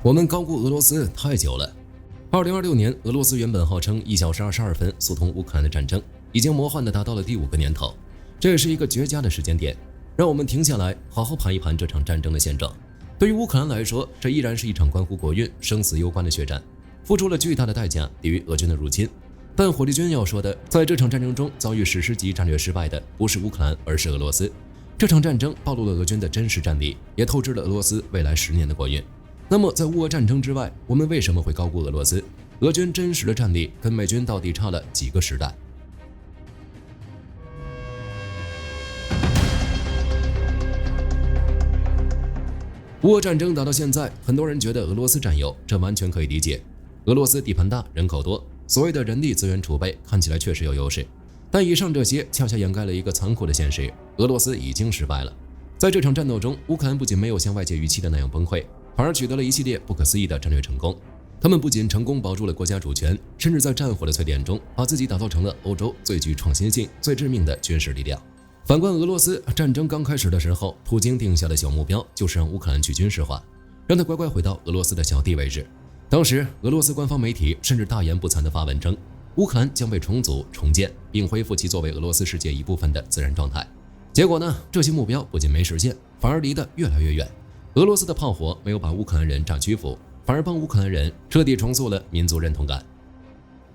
我们高估俄罗斯太久了。2026年，俄罗斯原本号称1小时22分速通乌克兰的战争，已经魔幻地达到了第5个年头。这也是一个绝佳的时间点，让我们停下来，好好盘一盘这场战争的现状。对于乌克兰来说，这依然是一场关乎国运、生死攸关的血战，付出了巨大的代价抵御俄军的入侵。但火力军要说的，在这场战争中遭遇史诗级战略失败的不是乌克兰，而是俄罗斯。这场战争暴露了俄军的真实战力，也透支了俄罗斯未来10年的国运。那么，在乌俄战争之外，我们为什么会高估俄罗斯？俄军真实的战力跟美军到底差了几个时代？乌俄战争打到现在，很多人觉得俄罗斯占优，这完全可以理解。俄罗斯地盘大，人口多，所谓的人力资源储备看起来确实有优势，但以上这些恰恰掩盖了一个残酷的现实：俄罗斯已经失败了。在这场战斗中，乌克兰不仅没有像外界预期的那样崩溃，反而取得了一系列不可思议的战略成功。他们不仅成功保住了国家主权，甚至在战火的淬炼中，把自己打造成了欧洲最具创新性、最致命的军事力量。反观俄罗斯，战争刚开始的时候，普京定下的小目标就是让乌克兰去军事化，让他乖乖回到俄罗斯的小弟位置。当时，俄罗斯官方媒体甚至大言不惭地发文称，乌克兰将被重组、重建，并恢复其作为俄罗斯世界一部分的自然状态。结果呢，这些目标不仅没实现，反而离得越来越远。俄罗斯的炮火没有把乌克兰人炸屈服，反而帮乌克兰人彻底重塑了民族认同感。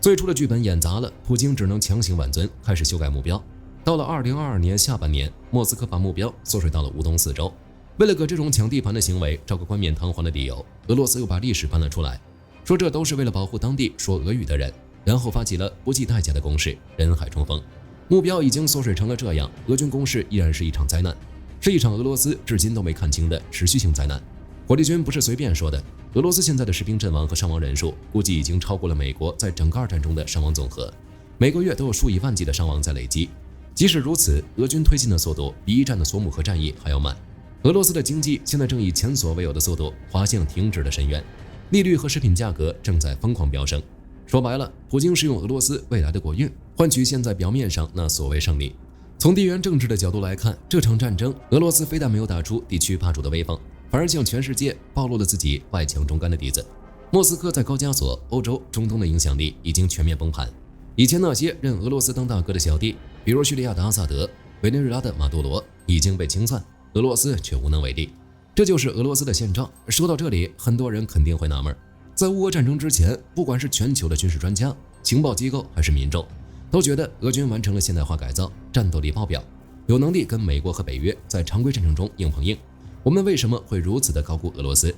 最初的剧本演砸了，普京只能强行挽尊，开始修改目标。到了2022年下半年，莫斯科把目标缩水到了乌东4州。为了给这种抢地盘的行为找个冠冕堂皇的理由，俄罗斯又把历史搬了出来，说这都是为了保护当地说俄语的人，然后发起了不计代价的攻势，人海冲锋。目标已经缩水成了这样，俄军攻势依然是一场灾难，是一场俄罗斯至今都没看清的持续性灾难。火力军不是随便说的，俄罗斯现在的士兵阵亡和伤亡人数估计已经超过了美国在整个二战中的伤亡总和，每个月都有数以万计的伤亡在累积。即使如此，俄军推进的速度比一战的索姆河战役还要慢。俄罗斯的经济现在正以前所未有的速度滑向停滞的深渊，利率和食品价格正在疯狂飙升。说白了，普京是用俄罗斯未来的国运换取现在表面上那所谓胜利。从地缘政治的角度来看，这场战争，俄罗斯非但没有打出地区霸主的威风，反而向全世界暴露了自己外强中干的底子。莫斯科在高加索、欧洲、中东的影响力已经全面崩盘。以前那些认俄罗斯当大哥的小弟，比如叙利亚的阿萨德、委内瑞拉的马杜罗，已经被清算，俄罗斯却无能为力。这就是俄罗斯的现状。说到这里，很多人肯定会纳闷，在乌俄战争之前，不管是全球的军事专家、情报机构还是民众，都觉得俄军完成了现代化改造，战斗力爆表，有能力跟美国和北约在常规战争中硬碰硬。我们为什么会如此的高估俄罗斯？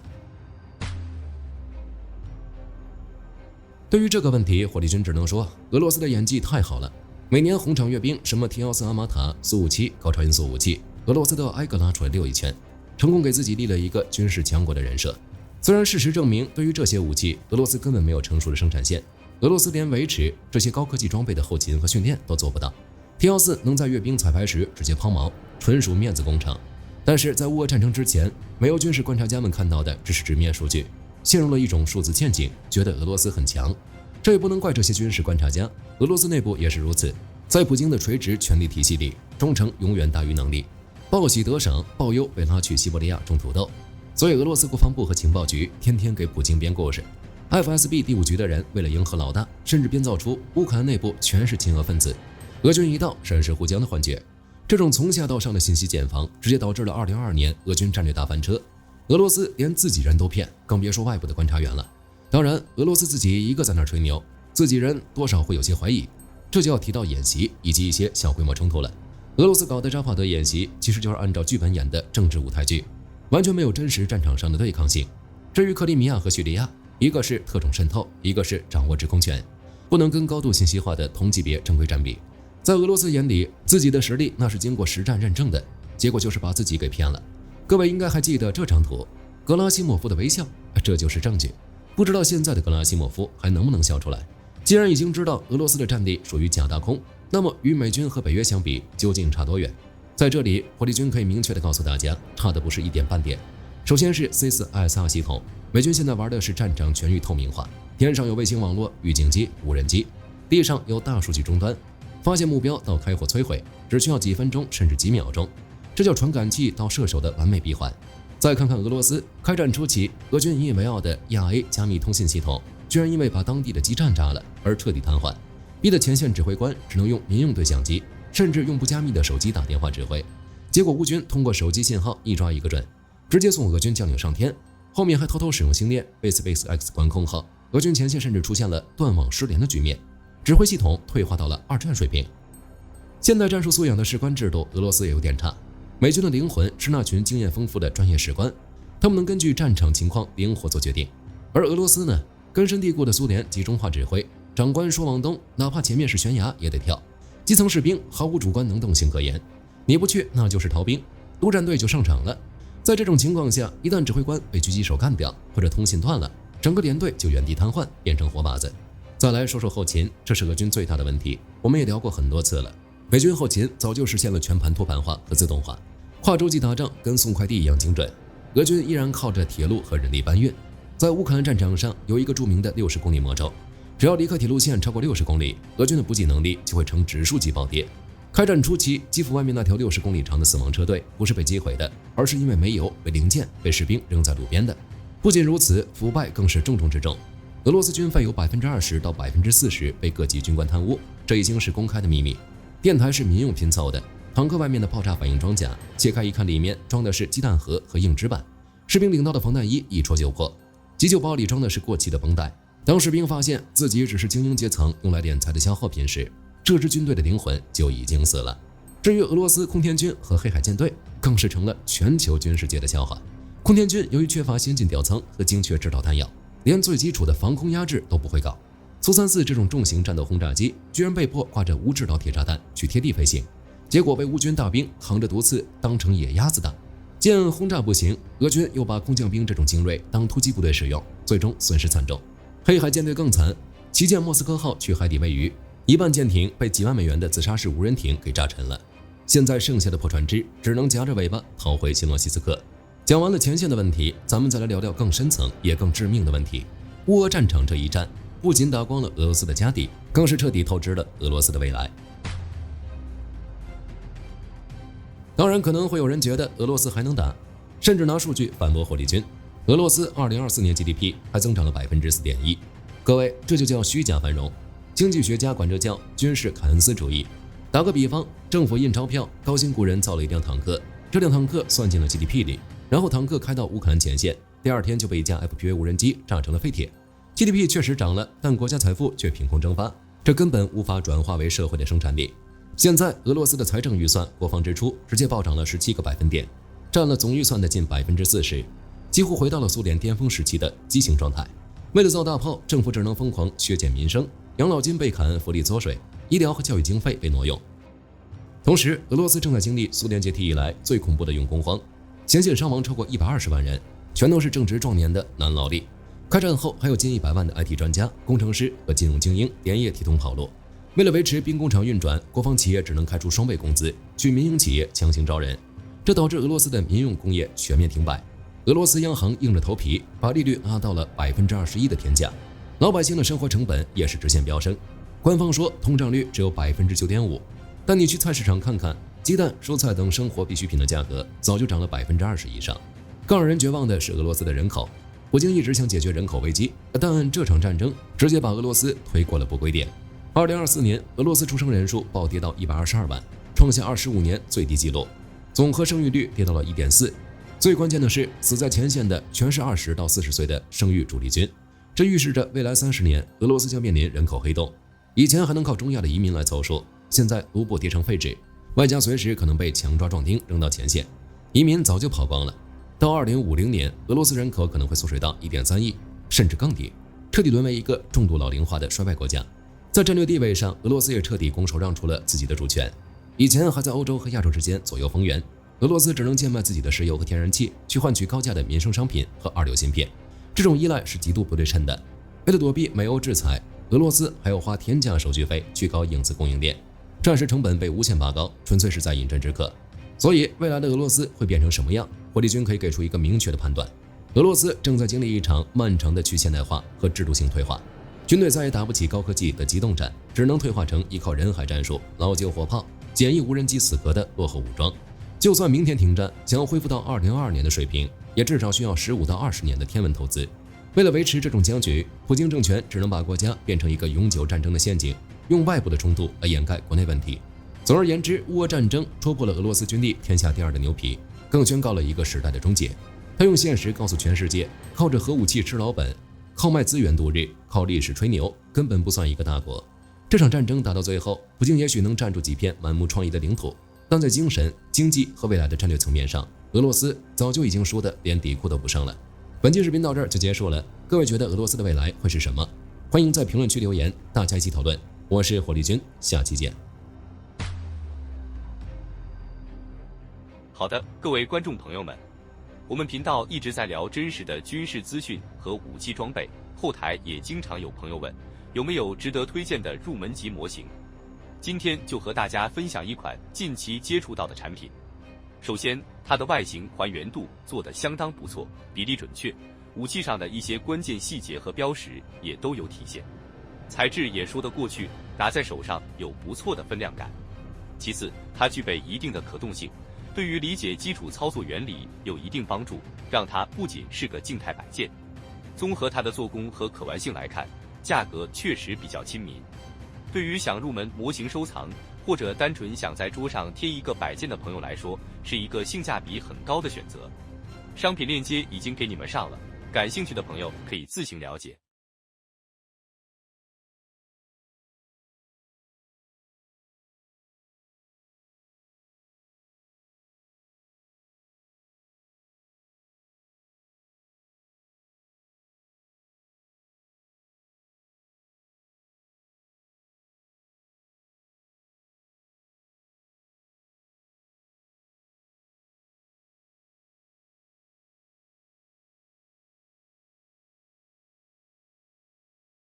对于这个问题，火力军只能说，俄罗斯的演技太好了。每年红场阅兵，什么 T-14阿玛塔、苏57高超音速武器，俄罗斯都要挨个拉出来溜一圈，成功给自己立了一个军事强国的人设。虽然事实证明，对于这些武器，俄罗斯根本没有成熟的生产线，俄罗斯连维持这些高科技装备的后勤和训练都做不到。T-14能在阅兵彩排时直接抛锚，纯属面子工程。但是在乌俄战争之前，美欧军事观察家们看到的只是纸面数据，陷入了一种数字陷阱，觉得俄罗斯很强。这也不能怪这些军事观察家，俄罗斯内部也是如此。在普京的垂直权力体系里，忠诚永远大于能力，报喜得赏，报忧被拉去西伯利亚种土豆。所以俄罗斯国防部和情报局天天给普京编故事。FSB 第5局的人为了迎合老大，甚至编造出乌克兰内部全是亲俄分子，俄军一到神是互江的幻觉。这种从下到上的信息茧房，直接导致了2022年俄军战略大翻车。俄罗斯连自己人都骗，更别说外部的观察员了。当然，俄罗斯自己一个在那吹牛，自己人多少会有些怀疑。这就要提到演习以及一些小规模冲突了。俄罗斯搞的扎帕德演习其实就是按照剧本演的政治舞台剧，完全没有真实战场上的对抗性。至于克里米亚和叙利亚，一个是特种渗透，一个是掌握制空权，不能跟高度信息化的同级别正规战比。在俄罗斯眼里，自己的实力那是经过实战认证的，结果就是把自己给骗了。各位应该还记得这张图，格拉西莫夫的微笑，这就是证据。不知道现在的格拉西莫夫还能不能笑出来？既然已经知道俄罗斯的战力属于假大空，那么与美军和北约相比，究竟差多远？在这里，火力军可以明确地告诉大家，差的不是一点半点。首先是 C4ISR 系统，美军现在玩的是战场全域透明化，天上有卫星网络、预警机、无人机，地上有大数据终端，发现目标到开火摧毁只需要几分钟甚至几秒钟，这叫传感器到射手的完美闭环。再看看俄罗斯，开战初期，俄军引以为傲的亚 A 加密通信系统，居然因为把当地的基站炸了而彻底瘫痪，逼得前线指挥官只能用民用对讲机，甚至用不加密的手机打电话指挥。结果乌军通过手机信号一抓一个准，直接送俄军将领上天。后面还偷偷使用星链被 SpaceX 管控后，俄军前线甚至出现了断网失联的局面，指挥系统退化到了二战水平。现代战术素养的士官制度，俄罗斯也有点差。美军的灵魂是那群经验丰富的专业士官，他们能根据战场情况灵活做决定。而俄罗斯呢，根深蒂固的苏联集中化指挥，长官说往东，哪怕前面是悬崖也得跳。基层士兵毫无主观能动性可言，你不去那就是逃兵，督战队就上场了。在这种情况下，一旦指挥官被狙击手干掉，或者通信断了，整个连队就原地瘫痪，变成活靶子。再来说说后勤，这是俄军最大的问题，我们也聊过很多次了。美军后勤早就实现了全盘托盘化和自动化，跨洲际打仗跟送快递一样精准。俄军依然靠着铁路和人力搬运。在乌克兰战场上有一个著名的60公里魔咒，只要离开铁路线超过60公里，俄军的补给能力就会呈指数级暴跌。开战初期，基辅外面那条60公里长的死亡车队不是被击毁的，而是因为没油、被零件被士兵扔在路边的。不仅如此，腐败更是重中之重。俄罗斯军费有20%到40%被各级军官贪污，这已经是公开的秘密。电台是民用拼凑的，坦克外面的炮炸反应装甲，切开一看，里面装的是鸡蛋盒和硬纸板，士兵领到的防弹衣一戳就破。急救包里装的是过期的绷带。当士兵发现自己只是精英阶层用来敛财的消耗品时，这支军队的灵魂就已经死了。至于俄罗斯空天军和黑海舰队，更是成了全球军事界的笑话。空天军由于缺乏先进吊舱和精确制导弹药，连最基础的防空压制都不会搞。苏34这种重型战斗轰炸机居然被迫挂着无制导铁炸弹去贴地飞行，结果被乌军大兵扛着毒刺当成野鸭子打。见轰炸不行，俄军又把空降兵这种精锐当突击部队使用，最终损失惨重。黑海舰队更惨，旗舰莫斯科号去海底喂鱼，一半舰艇被几万美元的自杀式无人艇给炸沉了。现在剩下的破船只只能夹着尾巴逃回新罗西斯克。讲完了前线的问题，咱们再来聊聊更深层也更致命的问题。乌俄战场这一战不仅打光了俄罗斯的家底，更是彻底透支了俄罗斯的未来。当然，可能会有人觉得俄罗斯还能打，甚至拿数据反驳火力军。俄罗斯2024年 GDP 还增长了4.1%，各位，这就叫虚假繁荣。经济学家管这叫军事凯恩斯主义。打个比方，政府印钞票，高薪雇人造了一辆坦克，这辆坦克算进了 GDP 里，然后坦克开到乌克兰前线，第二天就被一架 FPV 无人机炸成了废铁。GDP 确实涨了，但国家财富却凭空蒸发，这根本无法转化为社会的生产力。现在俄罗斯的财政预算、国防支出直接暴涨了17个百分点，占了总预算的近40%，几乎回到了苏联巅峰时期的畸形状态。为了造大炮，政府只能疯狂削减民生，养老金被砍，福利缩水，医疗和教育经费被挪用。同时，俄罗斯正在经历苏联解体以来最恐怖的用工荒，前线伤亡超过120万人，全都是正值壮年的男劳力。开战后还有近100万的 IT 专家、工程师和金融精英连夜提桶跑路。为了维持兵工厂运转，国防企业只能开出双倍工资，去民营企业强行招人，这导致俄罗斯的民用工业全面停摆。俄罗斯央行硬着头皮把利率拉到了21%的天价，老百姓的生活成本也是直线飙升。官方说通胀率只有9.5%，但你去菜市场看看，鸡蛋、蔬菜等生活必需品的价格早就涨了20%以上。更让人绝望的是俄罗斯的人口，普京一直想解决人口危机，但这场战争直接把俄罗斯推过了不归点。2024年，俄罗斯出生人数暴跌到122万，创下25年最低纪录，总和生育率跌到了1.4。最关键的是，死在前线的全是20到40岁的生育主力军，这预示着未来30年，俄罗斯将面临人口黑洞。以前还能靠中亚的移民来凑数，现在卢布跌成废纸，外加随时可能被强抓壮丁扔到前线，移民早就跑光了。到2050年，俄罗斯人口可能会缩水到1.3亿，甚至更低，彻底沦为一个重度老龄化的衰败国家。在战略地位上，俄罗斯也彻底拱手让出了自己的主权。以前还在欧洲和亚洲之间左右逢源，俄罗斯只能贱卖自己的石油和天然气，去换取高价的民生商品和二流芯片，这种依赖是极度不对称的。为了躲避美欧制裁，俄罗斯还要花天价手续费去搞影子供应链，战时成本被无限拔高，纯粹是在饮鸩止渴。所以未来的俄罗斯会变成什么样，火力军可以给出一个明确的判断：俄罗斯正在经历一场漫长的去现代化和制度性退化，军队再也打不起高科技的机动战，只能退化成依靠人海战术、老旧火炮、简易无人机死磕的落后武装。就算明天停战，想要恢复到2022年的水平，也至少需要15到20年的天文投资。为了维持这种僵局，普京政权只能把国家变成一个永久战争的陷阱，用外部的冲突来掩盖国内问题。总而言之，乌俄战争戳破了俄罗斯军力天下第2的牛皮，更宣告了一个时代的终结。他用现实告诉全世界，靠着核武器吃老本，靠卖资源度日，靠历史吹牛，根本不算一个大国。这场战争打到最后，普京也许能占住几片满目疮痍的领土，但在精神、经济和未来的战略层面上，俄罗斯早就已经输得连底裤都不剩了。本期视频到这儿就结束了，各位觉得俄罗斯的未来会是什么？欢迎在评论区留言，大家一起讨论。我是火力军，下期见。好的，各位观众朋友们，我们频道一直在聊真实的军事资讯和武器装备，后台也经常有朋友问，有没有值得推荐的入门级模型？今天就和大家分享一款近期接触到的产品。首先，它的外形还原度做得相当不错，比例准确，武器上的一些关键细节和标识也都有体现，材质也说得过去，拿在手上有不错的分量感。其次，它具备一定的可动性，对于理解基础操作原理有一定帮助，让它不仅是个静态摆件。综合它的做工和可玩性来看，价格确实比较亲民。对于想入门模型收藏，或者单纯想在桌上贴一个摆件的朋友来说，是一个性价比很高的选择。商品链接已经给你们上了，感兴趣的朋友可以自行了解。